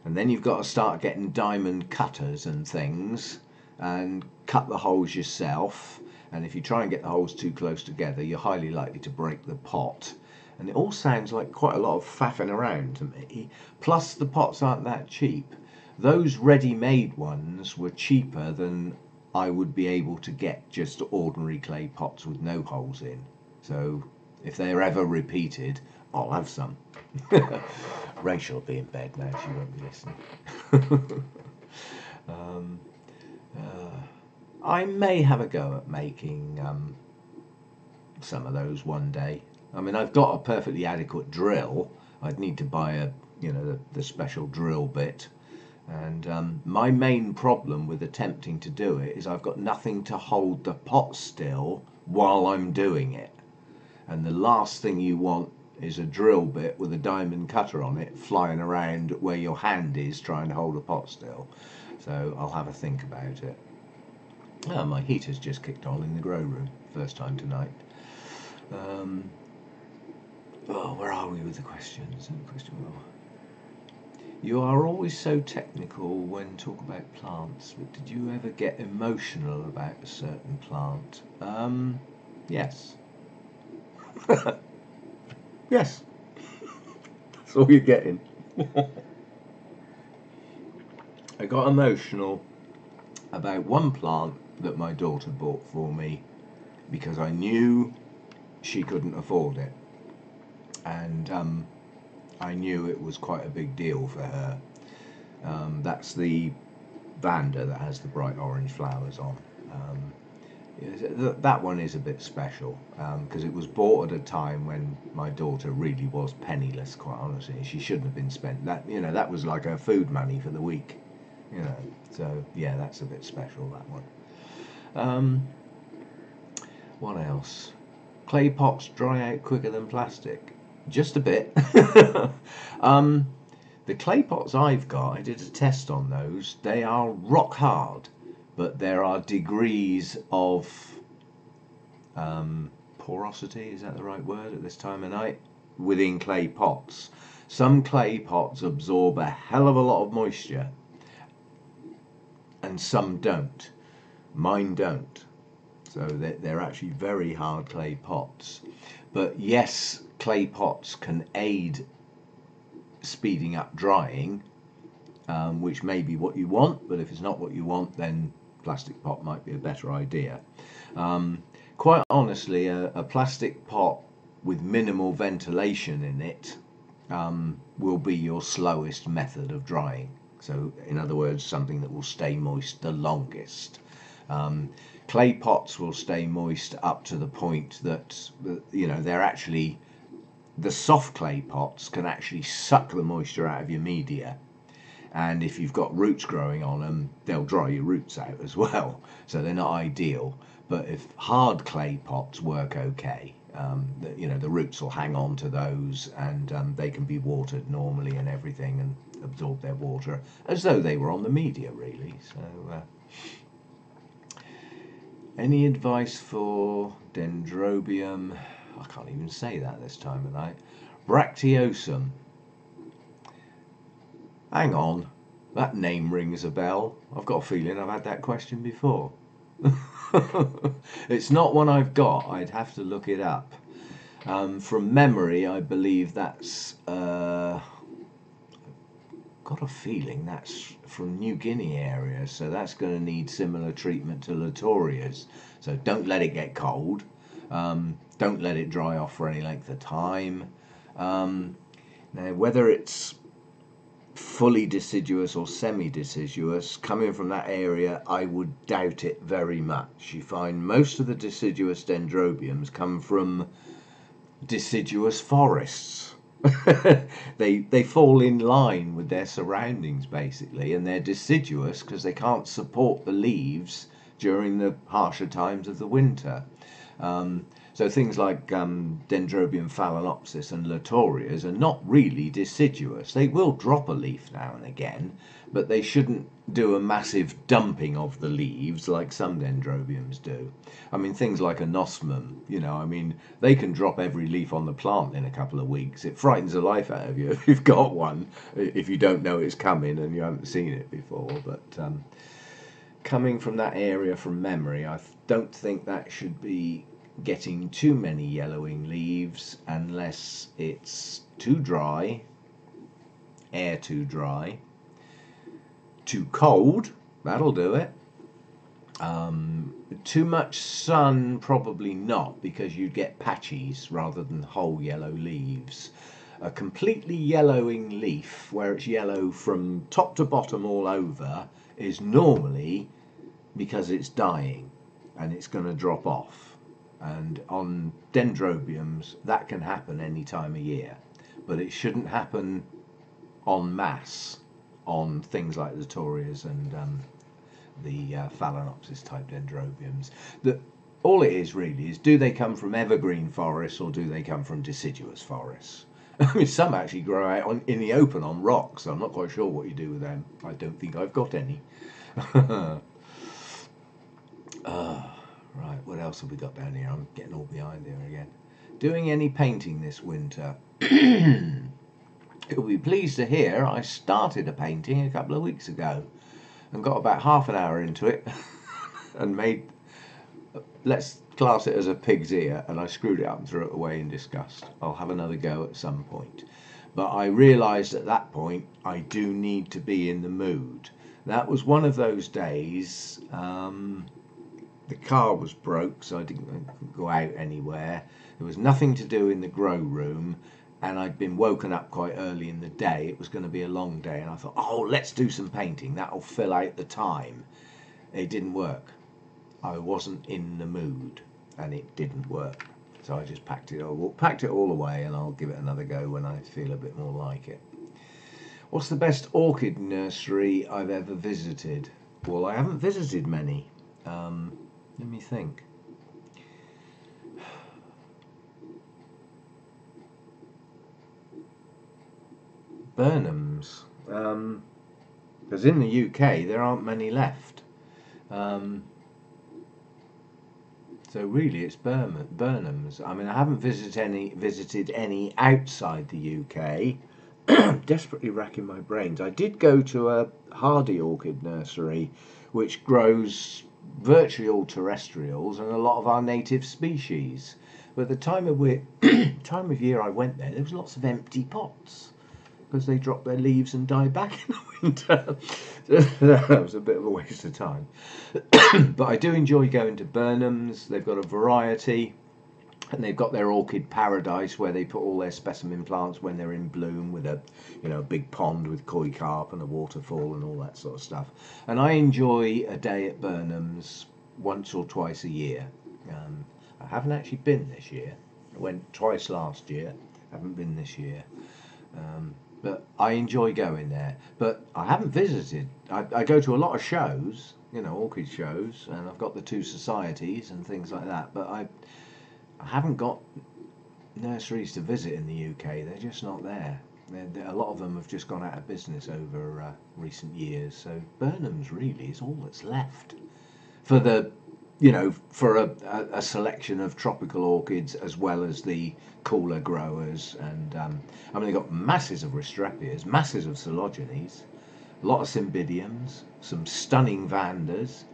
Speaker 1: And then you've got to start getting diamond cutters and things and cut the holes yourself. And if you try and get the holes too close together, you're highly likely to break the pot. And it all sounds like quite a lot of faffing around to me. Plus, the pots aren't that cheap. Those ready-made ones were cheaper than I would be able to get just ordinary clay pots with no holes in. So if they're ever repeated, I'll have some. Rachel will be in bed now, she won't be listening. I may have a go at making some of those one day. I mean, I've got a perfectly adequate drill. I'd need to buy the special drill bit. And my main problem with attempting to do it is I've got nothing to hold the pot still while I'm doing it. And the last thing you want is a drill bit with a diamond cutter on it flying around where your hand is trying to hold a pot still. So I'll have a think about it. Oh, my heater's just kicked on in the grow room. First time tonight. Where are we with the questions? You are always so technical when talk about plants, but did you ever get emotional about a certain plant? Yes. Yes. That's all you're getting. I got emotional about one plant that my daughter bought for me because I knew she couldn't afford it. And I knew it was quite a big deal for her. That's the Vanda that has the bright orange flowers on. That one is a bit special because it was bought at a time when my daughter really was penniless, quite honestly. She shouldn't have been spent. That was like her food money for the week. So yeah, that's a bit special, that one. What else? Clay pots dry out quicker than plastic. Just a bit. The clay pots I've got, I did a test on those. They are rock hard, but there are degrees of porosity, is that the right word at this time of night? within clay pots. Some clay pots absorb a hell of a lot of moisture and some don't. Mine don't. So they're actually very hard clay pots. But yes, clay pots can aid speeding up drying, which may be what you want, but if it's not what you want, then plastic pot might be a better idea. Quite honestly, a plastic pot with minimal ventilation in it will be your slowest method of drying. So in other words, something that will stay moist the longest. Clay pots will stay moist up to the point that, you know, they're actually, the soft clay pots can actually suck the moisture out of your media. And if you've got roots growing on them, they'll dry your roots out as well. So they're not ideal. But if hard clay pots work okay, you know, the roots will hang on to those, and they can be watered normally and everything and absorb their water as though they were on the media, really. So any advice for Dendrobium? I can't even say that this time of night. Bracteosum. Hang on, that name rings a bell. I've got a feeling I've had that question before. It's not one I've got. I'd have to look it up. From memory, I believe that's got a feeling that's from New Guinea area, so that's going to need similar treatment to Latoria's. So don't let it get cold. Don't let it dry off for any length of time. Now, whether it's fully deciduous or semi-deciduous, coming from that area, I would doubt it very much. You find most of the deciduous dendrobiums come from deciduous forests. They fall in line with their surroundings basically, and they're deciduous because they can't support the leaves during the harsher times of the winter. So things like Dendrobium phalaenopsis and Latorias are not really deciduous. They will drop a leaf now and again, but they shouldn't do a massive dumping of the leaves like some Dendrobiums do. I mean, things like Anosmum, you know, I mean, they can drop every leaf on the plant in a couple of weeks. It frightens the life out of you if you've got one, if you don't know it's coming and you haven't seen it before. But coming from that area from memory, I don't think that should be getting too many yellowing leaves unless it's too dry, air too dry, too cold, that'll do it. Too much sun, probably not, because you'd get patches rather than whole yellow leaves. A completely yellowing leaf, where it's yellow from top to bottom all over, is normally because it's dying and it's going to drop off. And on Dendrobiums, that can happen any time of year, but it shouldn't happen en masse on things like the Latorias and the Phalaenopsis type Dendrobiums. All it is really is, do they come from evergreen forests or do they come from deciduous forests? I mean, some actually grow out in the open on rocks. I'm not quite sure what you do with them. I don't think I've got any. Right, what else have we got down here? I'm getting all behind here again. Doing any painting this winter? You'll be pleased to hear I started a painting a couple of weeks ago and got about half an hour into it and made, let's class it as a pig's ear, and I screwed it up and threw it away in disgust. I'll have another go at some point. But I realised at that point I do need to be in the mood. That was one of those days. The car was broke, so I didn't go out anywhere. There was nothing to do in the grow room, and I'd been woken up quite early in the day. It was going to be a long day, and I thought, oh, let's do some painting. That'll fill out the time. It didn't work. I wasn't in the mood, and it didn't work. So I just packed it all away, and I'll give it another go when I feel a bit more like it. What's the best orchid nursery I've ever visited? Well, I haven't visited many. Let me think. Burnham's. Because in the UK there aren't many left. So really, it's Burnham's. I mean, I haven't visited any outside the UK. Desperately racking my brains. I did go to a hardy orchid nursery, which grows virtually all terrestrials and a lot of our native species. But the time of year I went there was lots of empty pots because they drop their leaves and die back in the winter. That was a bit of a waste of time. But I do enjoy going to Burnham's. They've got a variety, and they've got their orchid paradise where they put all their specimen plants when they're in bloom, with a big pond with koi carp and a waterfall and all that sort of stuff. And I enjoy a day at Burnham's once or twice a year. I haven't actually been this year. I went twice last year. Haven't been this year. But I enjoy going there. But I haven't visited. I go to a lot of shows, orchid shows, and I've got the two societies and things like that. But I haven't got nurseries to visit in the UK. They're just not there. A lot of them have just gone out of business over recent years. So Burnham's really is all that's left for a selection of tropical orchids, as well as the cooler growers. And I mean, they've got masses of Restrepias, masses of Coleogenes, a lot of Cymbidiums, some stunning Vandas,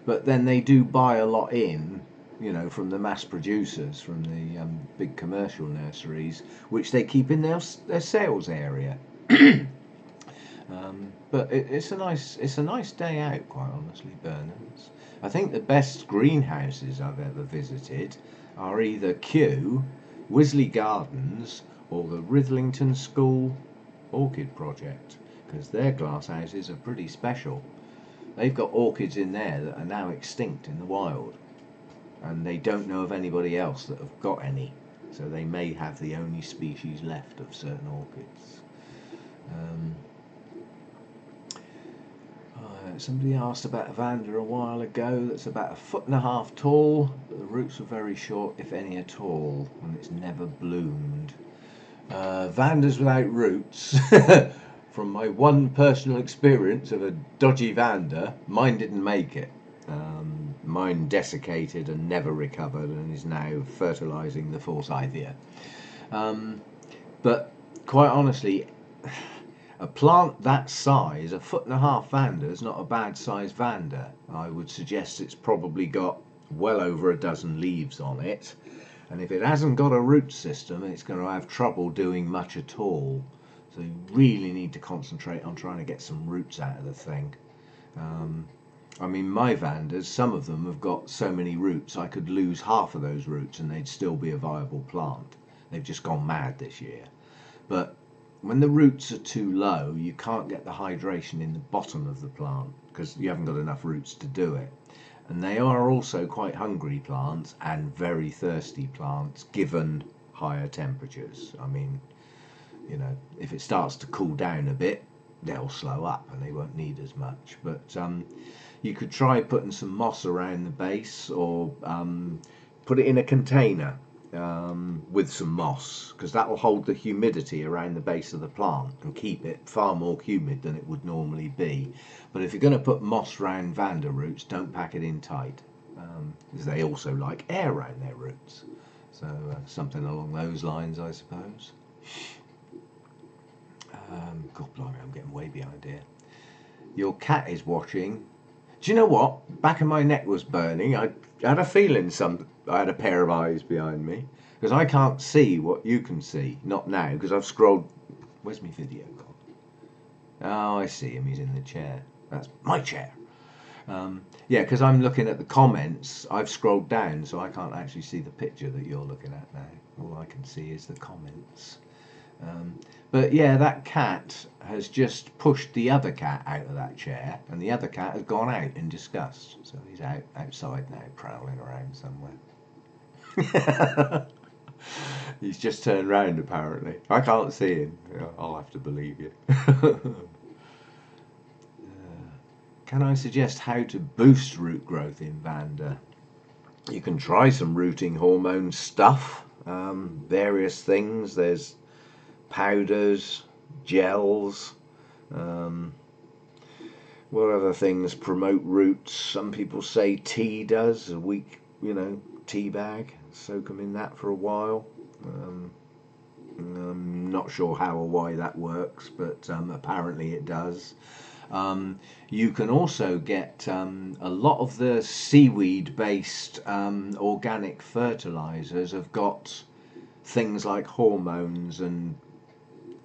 Speaker 1: but then they do buy a lot in, from the mass producers, from the big commercial nurseries, which they keep in their sales area. But it's a nice day out, quite honestly, Burnham's. I think the best greenhouses I've ever visited are either Kew, Wisley Gardens, or the Rithlington School Orchid Project, because their glasshouses are pretty special. They've got orchids in there that are now extinct in the wild, and they don't know of anybody else that have got any, so they may have the only species left of certain orchids. Somebody asked about a Vanda a while ago that's about 1.5 foot tall, but the roots are very short, if any at all, and it's never bloomed. Vandas without roots, from my one personal experience of a dodgy Vanda, mine didn't make it. Mine desiccated and never recovered, and is now fertilising the forsythia. But quite honestly, a plant that size, 1.5 foot Vanda, is not a bad size Vanda. I would suggest it's probably got well over a dozen leaves on it, and if it hasn't got a root system, it's going to have trouble doing much at all. So you really need to concentrate on trying to get some roots out of the thing. I mean, my Vandas, some of them have got so many roots, I could lose half of those roots and they'd still be a viable plant. They've just gone mad this year. But when the roots are too low, you can't get the hydration in the bottom of the plant because you haven't got enough roots to do it. And they are also quite hungry plants and very thirsty plants given higher temperatures. I mean, if it starts to cool down a bit, they'll slow up and they won't need as much. But you could try putting some moss around the base, or put it in a container with some moss, because that will hold the humidity around the base of the plant and keep it far more humid than it would normally be. But if you're going to put moss round Vanda roots, don't pack it in tight, because they also like air around their roots. So something along those lines, I suppose. God blimey, I'm getting way behind here. Your cat is watching. Do you know what? Back of my neck was burning. I had a feeling I had a pair of eyes behind me, because I can't see what you can see. Not now, because I've scrolled. Where's my video gone? Oh, I see him. He's in the chair. That's my chair. Yeah, because I'm looking at the comments. I've scrolled down, so I can't actually see the picture that you're looking at now. All I can see is the comments. But yeah, that cat has just pushed the other cat out of that chair, and the other cat has gone out in disgust. So he's outside now, prowling around somewhere. He's just turned round, apparently. I can't see him. I'll have to believe you. Can I suggest how to boost root growth in Vanda? You can try some rooting hormone stuff, various things. There's powders, gels, what other things promote roots? Some people say tea does, a weak you know, tea bag, soak them in that for a while. I'm not sure how or why that works, but apparently it does. You can also get a lot of the seaweed-based organic fertilizers have got things like hormones and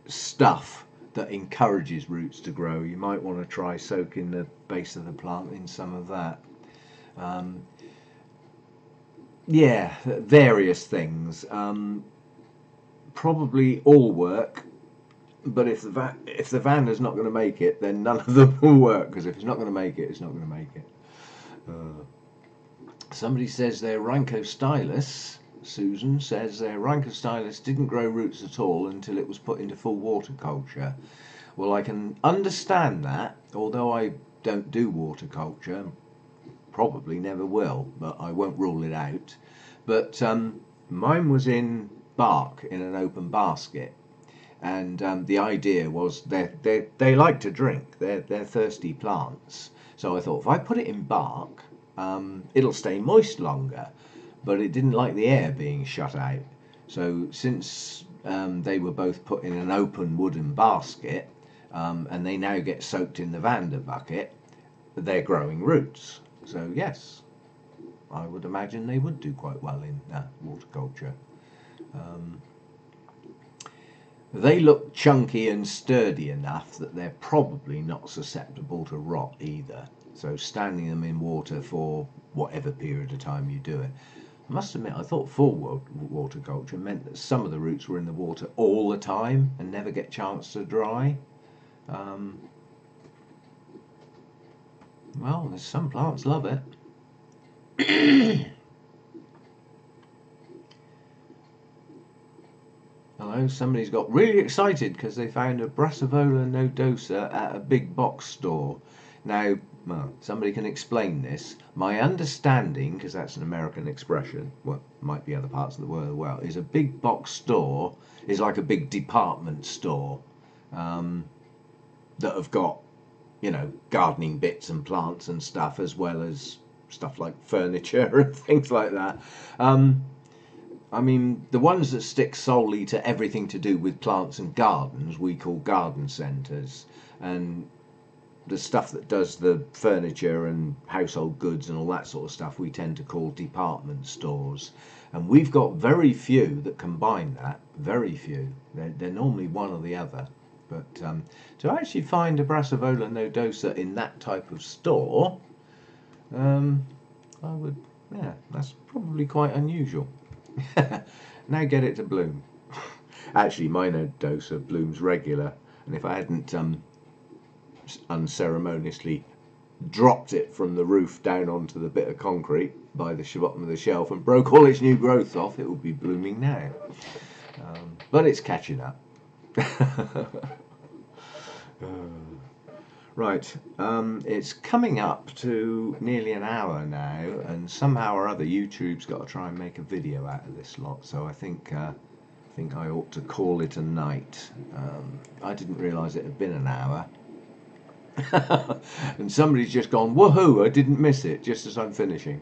Speaker 1: stuff that encourages roots to grow. You might want to try soaking the base of the plant in some of that. Yeah, various things. Probably all work, but if the Vanda's not going to make it, then none of them will work, because if it's not going to make it, it's not going to make it. Somebody says their Rhynchostylus, Susan says their Rhynchostylus didn't grow roots at all until it was put into full water culture. Well, I can understand that, although I don't do water culture, probably never will, but I won't rule it out. But mine was in bark in an open basket, and the idea was they like to drink. They're thirsty plants. So I thought if I put it in bark, it'll stay moist longer. But it didn't like the air being shut out. So since they were both put in an open wooden basket, and they now get soaked in the Vanda bucket, they're growing roots. So yes, I would imagine they would do quite well in water culture. They look chunky and sturdy enough that they're probably not susceptible to rot either. So standing them in water for whatever period of time you do it. I must admit, I thought full water culture meant that some of the roots were in the water all the time and never get a chance to dry. Well, there's some plants love it. Hello, somebody's got really excited because they found a Brassavola nodosa at a big box store. Now, well, somebody can explain this. My understanding, because that's an American expression, well, might be other parts of the world as well, is a big box store is like a big department store that have got, you know, gardening bits and plants and stuff, as well as stuff like furniture and things like that. I mean, the ones that stick solely to everything to do with plants and gardens, we call garden centres. And the stuff that does the furniture and household goods and all that sort of stuff, we tend to call department stores. And we've got very few that combine that, very few. They're normally one or the other. But to actually find a Brassavola nodosa in that type of store, I would, yeah, that's probably quite unusual. Now get it to bloom. Actually, my nodosa blooms regular, and if I hadn't unceremoniously dropped it from the roof down onto the bit of concrete by the bottom of the shelf and broke all its new growth off, it would be blooming now. But it's catching up. Right, it's coming up to nearly an hour now, and somehow or other YouTube's got to try and make a video out of this lot, so I think I ought to call it a night. I didn't realise it had been an hour. And somebody's just gone, woohoo, I didn't miss it, just as I'm finishing.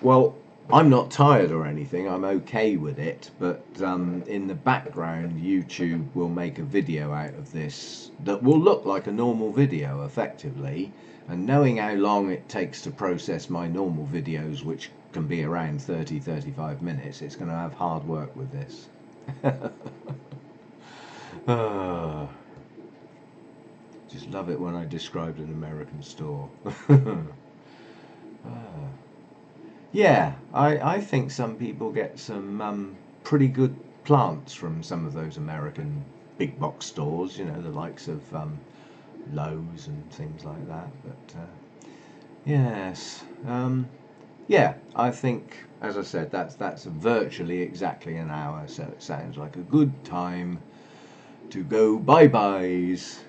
Speaker 1: Well, I'm not tired or anything, I'm okay with it, but in the background YouTube will make a video out of this that will look like a normal video effectively, and knowing how long it takes to process my normal videos, which can be around 30-35 minutes, it's going to have hard work with this. Just love it when I described an American store. Yeah, I think some people get some pretty good plants from some of those American big box stores, you know, the likes of Lowe's and things like that. But yes, yeah, I think, as I said, that's virtually exactly an hour, so it sounds like a good time to go bye-byes.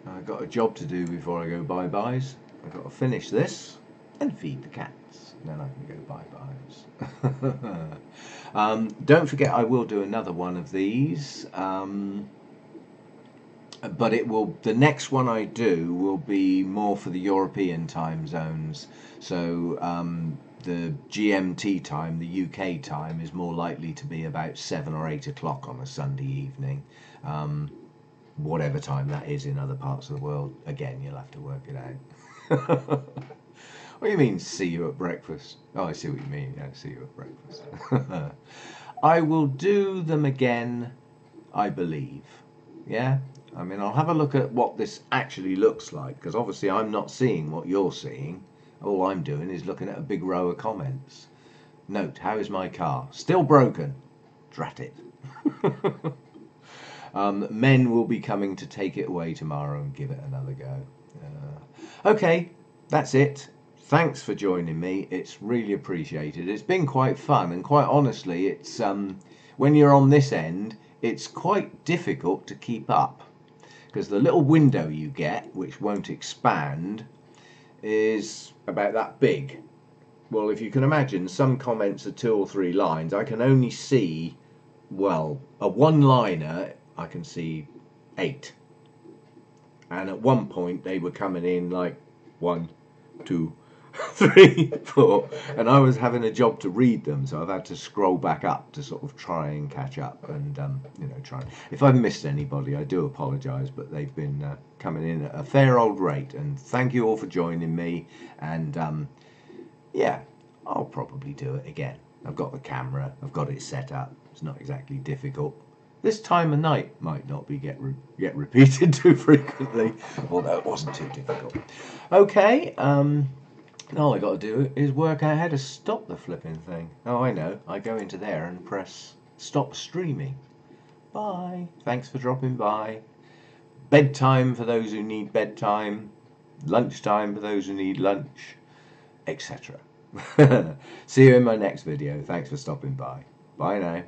Speaker 1: I've got a job to do before I go bye-byes. I've got to finish this and feed the cats. Then I can go bye-byes. Don't forget, I will do another one of these but the next one I do will be more for the European time zones. So the GMT time, the UK time, is more likely to be about 7 or 8 o'clock on a Sunday evening. Whatever time that is in other parts of the world. Again, you'll have to work it out. What do you mean, see you at breakfast? Oh, I see what you mean. Yeah, see you at breakfast. I will do them again, I believe. Yeah? I mean, I'll have a look at what this actually looks like, because obviously I'm not seeing what you're seeing. All I'm doing is looking at a big row of comments. Note, how is my car? Still broken. Drat it. Men will be coming to take it away tomorrow and give it another go. Okay, that's it. Thanks for joining me. It's really appreciated. It's been quite fun, and quite honestly, it's when you're on this end, it's quite difficult to keep up, because the little window you get, which won't expand, is about that big. Well, if you can imagine, some comments are 2 or 3 lines. I can only see, well, a one-liner I can see 8, and at one point they were coming in like 1, 2, 3, 4, and I was having a job to read them, so I've had to scroll back up to sort of try and catch up, and try. If I've missed anybody, I do apologise, but they've been coming in at a fair old rate, and thank you all for joining me, and yeah, I'll probably do it again. I've got the camera, I've got it set up. It's not exactly difficult. This time of night might not be get repeated too frequently, although it wasn't too difficult. Okay, all I got to do is work out how to stop the flipping thing. Oh, I know. I go into there and press stop streaming. Bye. Thanks for dropping by. Bedtime for those who need bedtime. Lunchtime for those who need lunch, etc. See you in my next video. Thanks for stopping by. Bye now.